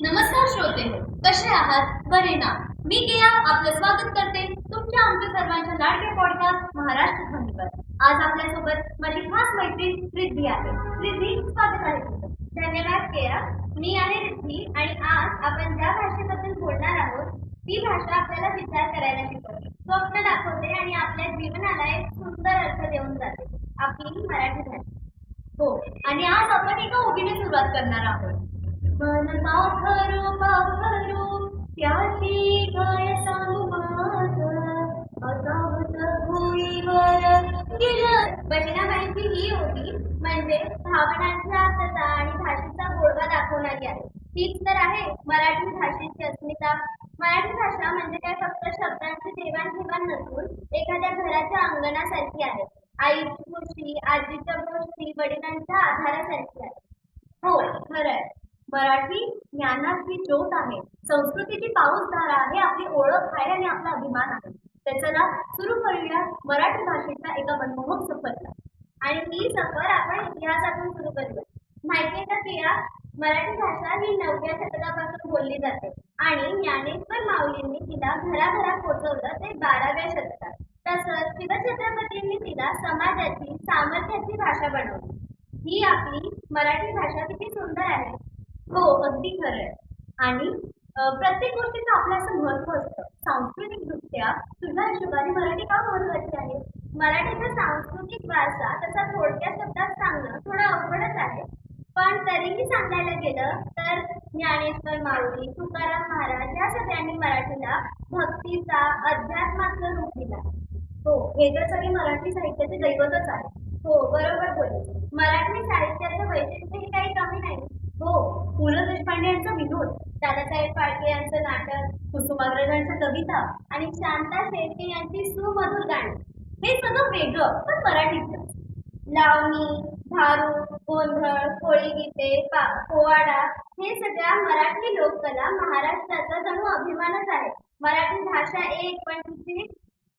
नमस्कार श्रोते हो, कसे आहात? बरे ना? मी केया आपलं स्वागत करते तुमच्या आमच्या सर्वांच्या लाडक्या पॉडकास्ट महाराष्ट्र ध्वनीवर. आज आपल्यासोबत माझी खास मैत्रीण रिद्धी आहे. रिद्धी, स्वागत आहे तुझं. धन्यवाद केया. मी आहे रिद्धी आणि आज आपण ज्या भाषेबद्दल बोलणार आहोत ती भाषा आपल्याला विचार करायला शिकवते, स्वप्न दाखवते आणि आपल्या जीवनाला एक सुंदर अर्थ देऊन जाते. आपली मराठी भाषा. हो, आणि आज आपण एका ओळीने सुरुवात करणार आहोत. मन पाखरू पाखरू त्याची काय सांगू माझं, असावत भुईवर गेलं. बहिणाबाईंची ही ओवी म्हणजे भावनांचा आर्थता आणि भाषेचा गोडवा दाखवणारी आहे. हीच तर आहे मराठी भाषेची अस्मिता. मराठी भाषा म्हणजे काय फक्त शब्दांची देवाणघेवाण नसून एखाद्या घराच्या अंगणासारखी आहे. आईची खुशी, आजीच्या गोष्टी, वडिलांच्या आधारासारखी आहे. हो, खरंय. मराठी ज्ञानाची ज्योत आहे, संस्कृतीची पाऊसधारा आहे, आपली ओळख आहे आणि आपला अभिमान आहे. तर चला सुरू करूया मराठी भाषेचा एका मनमोहक सफरला. आणि ही सफर आपण इतिहासातून सुरू करूया. माहितीये का केया, मराठी भाषा ही 9व्या शतकापासून बोलली जाते आणि ज्ञानेश्वर माऊलींनी तिला घराघरात पोहोचवलं ते 12व्या शतकात. तसंच शिवछत्रपतींनी तिला समाजाची, सामर्थ्याची भाषा बनवली. ही आपली मराठी भाषा किती सुंदर आहे. हो, अगदी खरंय. आणि प्रत्येक गोष्टीचं आपलं असं महत्व असतं. सांस्कृतिकदृष्ट्या तुझ्या हिशोबाने मराठी का महत्वाची आहे? मराठीचा सांस्कृतिक वारसा तसा थोडक्या शब्दात सांगणं थोडं अवघडच आहे, पण तरीही सांगायला गेलं तर ज्ञानेश्वर माऊली, तुकाराम महाराज या सगळ्यांनी मराठीला भक्तीचा, अध्यात्माचं रूप दिला. हो, हे तर सगळे मराठी साहित्याचे दैवतच आहे. हो, बरोबर बोलले. मराठी साहित्याचं वैशिष्ट्य हे काही कमी नाही. हो, पु ल देशपांडे यांचा विनोद, दादासाहेब फाळके यांचं नाटक कुसुमाग्रजांच्या कविता आणि शांता शेळके यांची सुमधुर गाणी, हे सगळं वेगळं पण मराठीचं. लावणी, भारूड, गोंधळ, कोळी गीते, पोवाडा हे सगळ्या मराठी लोककला महाराष्ट्राचा जणू अभिमानच आहे. मराठी भाषा एक, पण तिची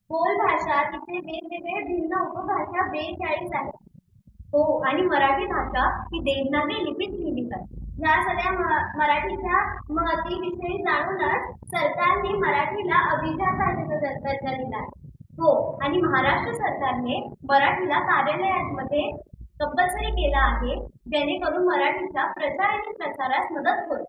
बोल भाषा, तिचे वेगवेगळे भिन्न उपभाषा 42 आहेत. हो, आणि मराठी भाषा ही देवनागरी लिपीत लिहिली जाते. या सगळ्या मराठीच्या महतीविषयी जाणूनच सरकारने मराठीला अभिजात भाषेचा दर्जा दिला आहे. हो, आणि महाराष्ट्र सरकारने मराठीला कार्यालयांमध्ये कंपल्सरी केला आहे, जेणेकरून मराठीचा प्रचार आणि प्रसारास मदत होईल.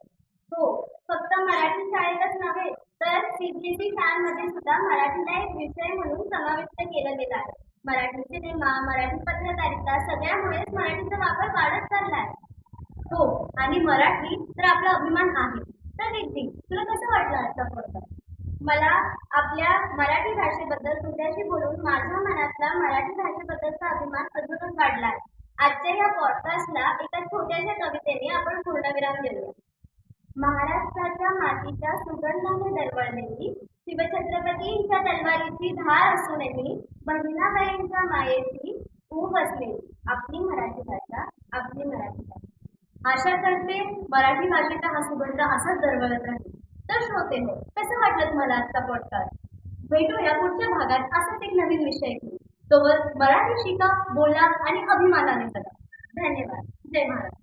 हो, फक्त मराठी शाळेतच नव्हे तर CBSE शाळांमध्ये सुद्धा मराठीला एक विषय म्हणून समाविष्ट केलं गेलं आहे. मराठी सिनेमा, मराठी पत्रकारिता सगळ्यामुळेच मराठीचा वापर वाढत चालला आहे. हो, आणि मराठी तर आपला अभिमान आहे. तर रिद्धी, तुला कसं वाटलं आजचा पॉडकास्ट? मला आपल्या मराठी भाषेबद्दल तुझ्याशी बोलून माझ्या मनातला मराठी भाषेबद्दलचा अभिमान अजूनच वाढला आहे. आजच्या या पॉडकास्टला एका छोट्याशा कवितेने आपण पूर्णविराम देऊया. महाराष्ट्राच्या मातीच्या सुगंधाने दरवळलेली, शिवछत्रपतींच्या तलवारीची धार असूनही बहिणाबाईंच्या मायेची ऊब असलेली आपली मराठी भाषा, आपली मराठी भाषा. आशा करते मराठी भाषेचा हा सुगंध असाच दरवळत राहील. तर श्रोते हो, कसं वाटलं तुम्हाला आजचा पॉडकास्ट? भेटूया पुढच्या भागात असाच एक नवीन विषय घेऊन. तोवर मराठी शिका, बोला आणि अभिमानाने जगा. धन्यवाद. जय महाराष्ट्र.